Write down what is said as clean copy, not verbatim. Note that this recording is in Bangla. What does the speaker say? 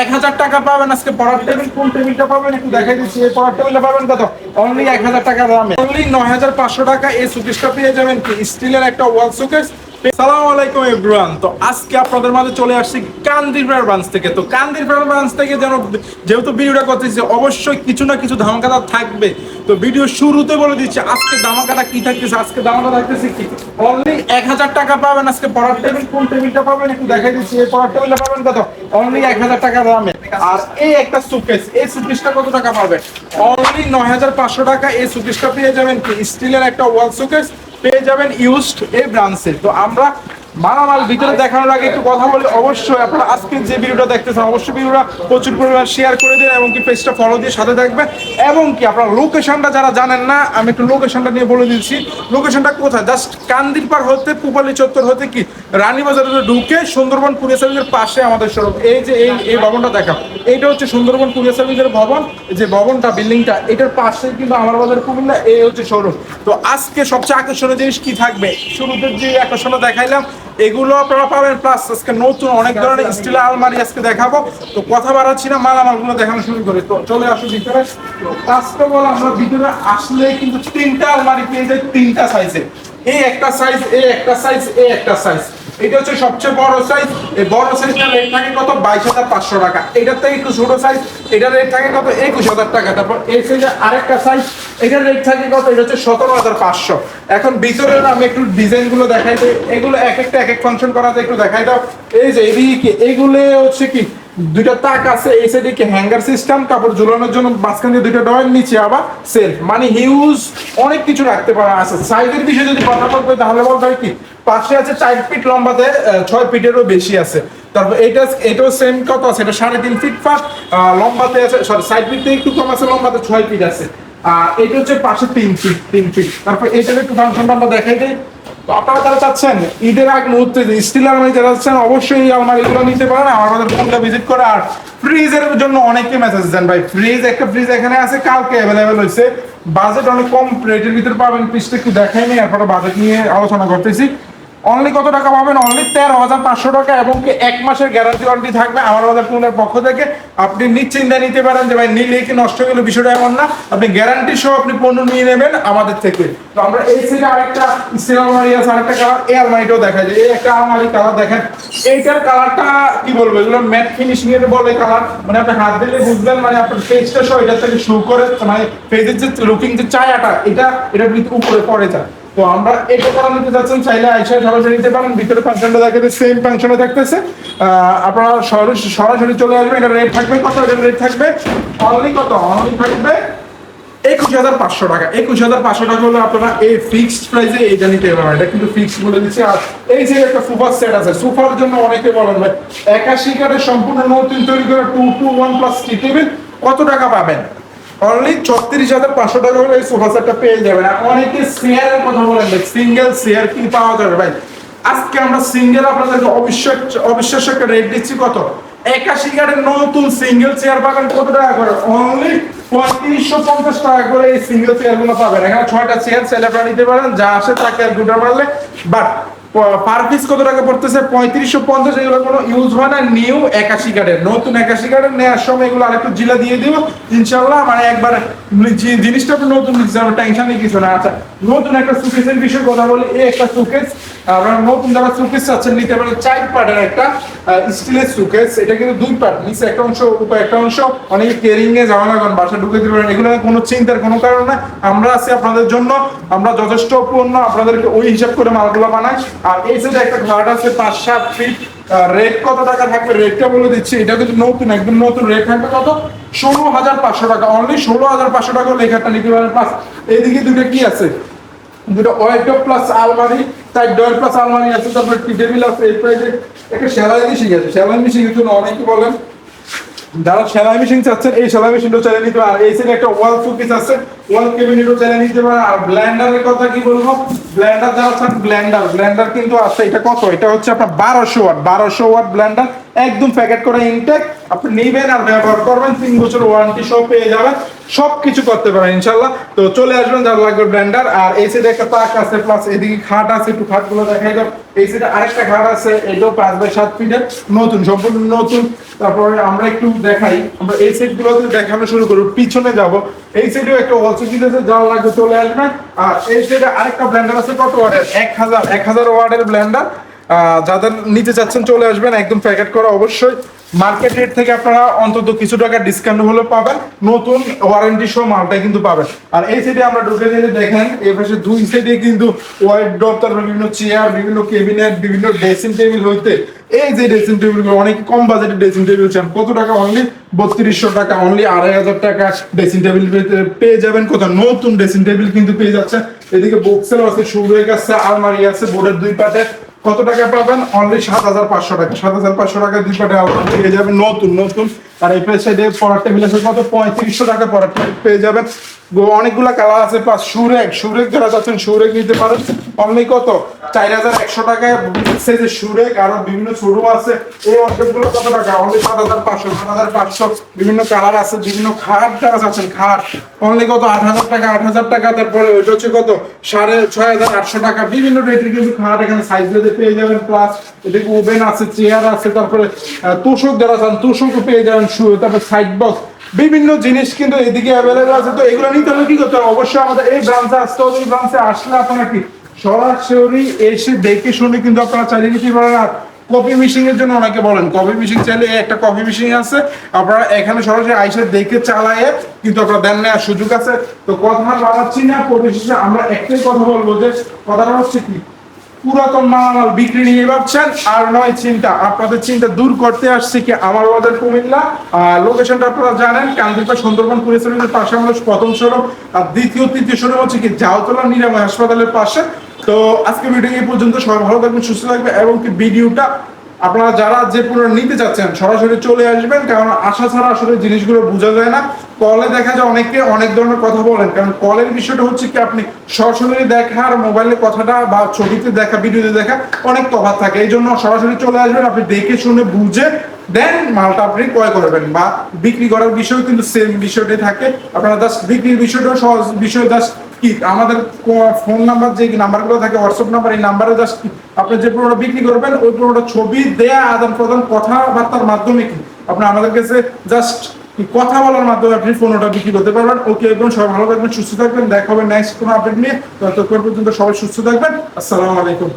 1000 টাকা পাবেন আজকে পড়ার টেবিল। কোন টেবিলটা পাবেন একটু দেখাই দিচ্ছি। এই পড়ার টেবিলটা পাবেন কত? অনলি 1000 টাকা দামে, অনলি 9500 টাকা। এই সুকেসটা পেয়ে যাবেন কি স্টিলের একটা ওয়াল সুকেস। সালামু আলাইকুম এভরিওয়ান। তো আজকে আপনাদের মাঝে চলে আসছি কান্দিরপাড় ব্রাঞ্চ থেকে। তো কান্দিরপাড় ব্রাঞ্চ থেকে যেহেতু ভিডিওটা করতেছি অবশ্যই কিছু না কিছু ধামাকাদার থাকবে। তো ভিডিও শুরুতে বলে দিচ্ছি আজকে ধামাকাটা কি থাকতেছে। আজকে ধামাকা থাকতেছে কি অনলি 1000 টাকা পাবেন আজকে পড়ার টেবিল। কোন টেবিলটা পাবেন একটু দেখাই দিচ্ছি। এই পড়ার টেবিলটা পাবেন কত? অনলি 1000 টাকা দামে। আর এই একটা সুকেস, এই সুকেসটা কত টাকা পাবেন? অনলি 9500 টাকা। এই সুকেসটা পেয়ে যাবেন কি স্টিলের একটা ওয়াল সুকেস, পেয়ে যাবেন ইউজড এই ব্রাঞ্চে। তো আমরা মালামাল ভিতরে দেখানোর আগে একটু কথা বলি। অবশ্যই আপনারা আজকে যে ভিডিওটা দেখতেছেন অবশ্যই ভিডিওটা প্রচুর পরিমাণ শেয়ার করে দিন এবং কি পেজটা ফলো দিয়ে সাথে থাকবেন। এবং কি আপনারা লোকেশনটা যারা জানেন না আমি একটু লোকেশনটা নিয়ে বলে দিচ্ছি। লোকেশনটা কোথায়? জাস্ট কান্দিরপাড় হতে পুপালি চত্বর হতে কি রানীবাজারে ঢুকে সুন্দরবন কুরিয়ার সার্ভিসের পাশে আমাদের শোরুম। এই যে এই ভবনটা দেখা, এইটা হচ্ছে সুন্দরবন কুরিয়ার সার্ভিসের ভবন। যে ভবনটা বিল্ডিংটা এটার পাশে কিন্তু আমার বাজার কুমিল্লা, এই হচ্ছে শোরুম। তো আজকে সবচেয়ে আকর্ষণীয় জিনিস কি থাকবে? শুরুতে যে আকর্ষণটা দেখাইলাম এগুলো আপনারা পাবেন, প্লাস আজকে নতুন অনেক ধরনের স্টিলের আলমারি আজকে দেখাবো। তো কথা বাড়াচ্ছি না, মালামালগুলো দেখানো শুরু করি। তো চলে আসো ভিতরে। ফার্স্ট অফ অল আমরা ভিতরে আসলে কিন্তু তিনটা আলমারি পেয়ে যাই, তিনটা সাইজে। এই একটা সাইজ, এই একটা সাইজ, এই একটা সাইজ। এটা হচ্ছে সবচেয়ে বড় সাইজ। এই বড় সাইজটা রেট থাকে কত? 22500 টাকা। এটার থেকে একটু ছোট সাইজ, এটার রেট থাকে কত? 21000 টাকা। তারপর এই সাইজে আরেকটা সাইজ, এটার রেট থাকে কত? এটা হচ্ছে 17500। এখন ভিতরে আমি একটু ডিজাইন গুলো দেখাই দিই। এগুলো এক একটা এক এক ফাংশন করা যায়, একটু দেখাই দাও। এই যে এদিকে এগুলো হচ্ছে কি দুইটা তাক আছে, এই সাইডে কি হ্যাঙ্গার সিস্টেম, কাপড় ঝুলানোর জন্য মাঝখান দিয়ে দুইটা ডয়ের, নিচে আবার সেলফ, মানে হিউজ অনেক কিছু রাখতে পারা আছে। সাইজের বিষয়ে যদি কথা বলতে তাহলে বলতে হয় কি পাশে আছে 4 ফিট লম্বাতে, 6 ফিটেরও বেশি আছে। তারপর এটাও সেম কত আছে? এটা 3.5 ফিট ফাট লম্বাতে আছে, সরি সাইড ফিট থেকে একটু কম আছে, লম্বাতে 6 ফিট আছে। আর এটা হচ্ছে পাশে 3 ফিট। তারপর এটার একটু ফাংশনটা আমরা দেখাই দিই। তো আপনারা যারা চাচ্ছেন ঈদের আগ মুহূর্তে স্টিল আলমারি যারা চাচ্ছেন অবশ্যই এই আলমারিগুলো নিতে পারেন, আমাদের ফোনটা ভিজিট করে। আর ফ্রিজের জন্য অনেকে মেসেজ দেন ভাই, একটা ফ্রিজ এখানে আছে, কালকে অ্যাভেলেবেল হয়েছে, বাজেট অনেক কম রেটের ভিতরে পাবেন। ফ্রিজটা একটু দেখাই নি, এরপরে বাজেট নিয়ে আলোচনা করতেছি। অনলি কত টাকা পাবেন? অনলি 13500 টাকা এবং কি 1 মাসের গ্যারান্টি ওয়ারেন্টি থাকবে আমার বাজার ফোনের পক্ষ থেকে। আপনি নিশ্চিন্তায় নিতে পারেন যে ভাই নিলে কি নষ্ট হয়ে গেল, বিষয়টা এমন না। আপনি গ্যারান্টি সহ আপনি পণ্য নিয়ে নেবেন আমাদের থেকে। তো আমরা এই সাইডে আরেকটা স্টিল আলমারি আছে, আরেকটা কালার, এই আলমারিটাও দেখা যায়। এই একটা আলমারি কালার দেখেন, এইটার কালারটা কি বলবো, এগুলো ম্যাট ফিনিশিং এর বলে কালার, মানে আপনি হাত দিলে বুঝবেন, মানে আপনার ফেসটা সহ এটা থেকে শো করে, মানে ফেসের যে লুকিং যে চায়াটা এটা উপরে পড়ে যায়। তো আমরা এটা করা নিতে যাচ্ছেন, চাইলে আইসা সরাসরি নিতে পারেন। ভিতরে ফাংশনটা দেখাতে সেম ফাংশনে থাকতেছে। আপনারা সরাসরি চলে আসবেন। এটা রেট থাকবে কত? এটা রেট থাকবে অনলি কত? অনলি থাকবে 21500 টাকা। 21500 টাকা হলে আপনারা এই ফিক্সড প্রাইসে এইটা নিতে পারবেন। এটা কিন্তু ফিক্সড বলে দিচ্ছি। আর এই যে একটা সোফার সেট আছে, সোফার জন্য অনেকে বলেন ভাই 81 কাঠের সম্পূর্ণ নতুন তৈরি করে 2-to-1 প্লাস টি টেবিল কত টাকা পাবেন? অনলি 36500 টাকা হলে এই সোফা সেটটা পেয়ে যাবেন। আর অনেকে চেয়ারের কথা বলেন ভাই, সিঙ্গেল চেয়ার কি পাওয়া যাবে ভাই? আজকে আমরা সিঙ্গেল আপনাদেরকে অবিশ্বাস্য একটা রেট দিচ্ছি। কত? 81 কাঠের নতুন সিঙ্গেল চেয়ার পাবেন কত টাকা করে? অনলি 3550 টাকা করে এই সিঙ্গেল চেয়ার গুলো পাবেন। এখানে 6টা চেয়ার সেল আপনারা নিতে পারেন, যা আসে তাকে আর দুটো মারলে। বাট পার পিস কত টাকা পড়তেছে? 3550। এগুলো কোনো ইউজ হয় না, নিউ 81 কাঠের, নতুন 81 কাঠের। নেওয়ার সময় এগুলো আরেকটু জিলা দিয়ে দিব ইনশাল্লাহ, মানে একবার জিনিসটা আপনি নতুন দিচ্ছে, আমার টেনশনই কিছু না। আচ্ছা, নতুন একটা সুকেসের বিষয়ে কথা বলি। এই একটা সুকেস আপনারা নতুন যারা সুকেস চাচ্ছেন নিতে পারেন, 4 পার্টের একটা স্টিলের সুকেস। এটা কিন্তু 2 পার্ট, নিচে একটা অংশ উপরে একটা অংশ। অনেকে কেরিং এ যাওয়া লাগান, বাসা ঢুকে দিতে পারেন, এগুলো কোনো চিন্তার কোনো কারণ না। আমরা আছি আপনাদের জন্য, আমরা যথেষ্ট পূর্ণ আপনাদেরকে ওই হিসাব করে মালগুলো বানাই। আর এই সাইডে একটা ঘাট আছে 5-7 ফিট। রেট কত টাকা থাকবে রেটটা বলে দিচ্ছি। এটা কিন্তু নতুন, একদম নতুন। রেট থাকবে কত? 16500 টাকা। অনলি 16500 টাকা লেখাটা নিতে পারেন। প্লাস এইদিকে দুটো কি আছে, দুটো ওয়াইড্রপ প্লাস আলমারি, 4 ডয়ার প্লাস আলমারি আছে। তারপর টি টেবিল আছে। এই প্রাইসে একটা সেলাই মেশিন আছে। সেলাই মেশিনের জন্য অনেকে বলেন যারা সেলাই মেশিন চাচ্ছেন এই সেলাই মেশিনটাও চালিয়ে নিতে পারেন। আর এই সাইডে একটা ওয়াল শোকেস আছে, ওয়াল ক্যাবিনেটও চালিয়ে নিতে পারেন। আর ব্লেন্ডারের কথা কি বলবো, ব্লেন্ডার যারা চান ব্লেন্ডার কিন্তু আছে। এটা কত? এটা হচ্ছে আপনার 1200 ওয়াট ব্লেন্ডার, একদম প্যাকেট করে ইনটেক। আপনি নেবেন আর ব্যবহার করবেন, 3 বছর ওয়ারেন্টি সহ পেয়ে যাবেন। সবকিছু করতে পারেন ইনশাআল্লাহ। তো চলে আসবেন যার লাগবে ব্লেন্ডার। আর এই সাইডে একটা তাক আছে, প্লাস এদিকে খাট আছে, একটু খাটগুলো দেখাই দাও। এই সাইডে আরেকটা খাট আছে, এটাও 5x7 ফিটের, নতুন, সম্পূর্ণ নতুন। তারপরে আমরা একটু দেখাই, আমরা এই সাইড গুলোতে দেখানো শুরু করব, পিছনে যাব। এই সাইডেও একটা ওয়াল সুকেস আছে, যার লাগবে চলে আসবেন। আর এই সাইডে আরেকটা ব্লেন্ডার আছে, কত ওয়াটের, 1000 ওয়াটের ব্লেন্ডার। যাদের নিতে চাচ্ছেন চলে আসবেন, একদম প্যাকেট করা। অবশ্যই মার্কেট রেট থেকে আপনারা অন্তত কিছু টাকা ডিসকাউন্ট হলে পাবেন, নতুন ওয়ারেন্টি সহ মালটা কিন্তু পাবেন। আর এই সাইডে আমরা ঢুকে যদি দেখেন, এই পাশে দুই সাইডে কিন্তু ওয়াইড ড্রপ, তারপর বিভিন্ন চেয়ার, বিভিন্ন কেবিনেট, বিভিন্ন ড্রেসিং টেবিল হইতে এই যে ড্রেসিং টেবিলগুলো অনেক কম বাজেটের ড্রেসিং টেবিল চান, কত টাকা, অনলি 3200 টাকা, অনলি 2500 টাকা ড্রেসিং টেবিল পেয়ে যাবেন। কোথাও নতুন ড্রেসিং টেবিল কিন্তু পেয়ে যাচ্ছে। এদিকে বক্সেল আছে, সুরেক আছে, আলমারি আছে, বোর্ডের দুই পাটে। কত টাকা পাবেন, অনলি 7500 টাকা। 7500 টাকা দুই পাটে আলমারি পেয়ে যাবেন, নতুন নতুন। আর এই সাইডে পড়ার টেবিল আছে, কত 3500 টাকা পড়ার টেবিল পেয়ে যাবেন। অনেকগুলা কালার আছে, প্লাস সুরেক যারা চাচ্ছেন সুরেক নিতে পারেন, অনলি কত 4100 টাকায় সাইজের সুরেক। আরো বিভিন্ন শোরুম আছে, এই অর্ডারগুলো কত টাকা, অনলি 7500, 7500। বিভিন্ন কালার আছে, বিভিন্ন খাট যারা চাচ্ছেন, খাট অনলি কত 8000 টাকা, 8000 টাকা। তারপরে ওইটা হচ্ছে কত 6800 টাকা। বিভিন্ন রেটের কিন্তু খাট এখানে সাইজ ভেদে পেয়ে যাবেন। প্লাস এদিকে ওভেন আছে, চেয়ার আছে, তারপরে তোষক যারা চান তোষকও পেয়ে যাবেন, তারপরে সাইড বক্স, বিভিন্ন জিনিস কিন্তু এদিকে অ্যাভেলেবল আছে। তো এগুলো নিতে হলে কি করতে হবে, অবশ্যই আমাদের এই ব্রাঞ্চে আসতে হবে। এই ব্রাঞ্চে আসলে আপনারা কি সরাসরি এসে দেখে শুনে কিন্তু আপনারা চালিয়ে নিতে পারেন। আর কফি মেশিন এর জন্য অনেকে বলেন, কফি মেশিন চাইলে একটা কফি মেশিন আছে, আপনারা এখানে সরাসরি আইসে দেখে চালায়ে কিন্তু আপনারা দেন নেওয়ার সুযোগ আছে। তো কথা বাড়াচ্ছি না, পরিশেষে আমরা একটাই কথা বলবো, যে কথাটা হচ্ছে কি, পুরাতন মালামাল বিক্রি নিয়ে ভাবছেন আর নয় চিন্তা, আপনাদের চিন্তা দূর করতে আসছে কি আমার আমাদের কুমিল্লা। লোকেশনটা আপনারা জানেন, কান্দিরপা সুন্দরবন পরিচালনের পাশে আমাদের প্রথম শোরুম। আর দ্বিতীয় তৃতীয় শোরুম হচ্ছে কি জাওতলা নিরাময় হাসপাতালের পাশে। তো আজকে ভিডিও এই পর্যন্ত, সবাই ভালো থাকবেন, সুস্থ থাকবেন। এবং কি ভিডিওটা আপনারা যারা যে পুরো নিতে চাচ্ছেন সরাসরি চলে আসবেন, কারণ আশা ছাড়া আসলে জিনিসগুলো বোঝা যায় না। কলে দেখা যায় অনেকে অনেক ধরনের কথা বলেন, কারণ কলের বিষয়টা হচ্ছে কি, আপনি সরাসরি দেখা আর মোবাইলে কথাটা বা ছবিতে দেখা, ভিডিওতে দেখা অনেক তফাৎ থাকে। এই জন্য সরাসরি চলে আসবেন, আপনি দেখে শুনে বুঝে দেন মালটা আপনি ক্রয় করবেন। বা বিক্রি করার বিষয় কিন্তু সেম বিষয়টাই থাকে। আপনারা জাস্ট বিক্রির বিষয়টা সহজ বিষয়, জাস্ট কি আমাদের ফোন নাম্বার, যে নাম্বারগুলো থাকে হোয়াটসঅ্যাপ নাম্বার, এই নাম্বারে জাস্ট আপনি যে প্রোডাক্ট বিক্রি করবেন ওই প্রোডাক্ট ছবি দেয়া, আদান প্রদান, কথাবার্তার মাধ্যমে কি আপনি আমাদের কাছে জাস্ট কথা বলার মাধ্যমে আপনি পণ্যটা বিক্রি করতে পারবেন। ওকে, এবং সবাই ভালো থাকবেন, সুস্থ থাকবেন। দেখা হবে নেক্সট কোনো আপডেট নিয়ে। ততক্ষণ পর্যন্ত সবাই সুস্থ থাকবেন। আসসালামু আলাইকুম।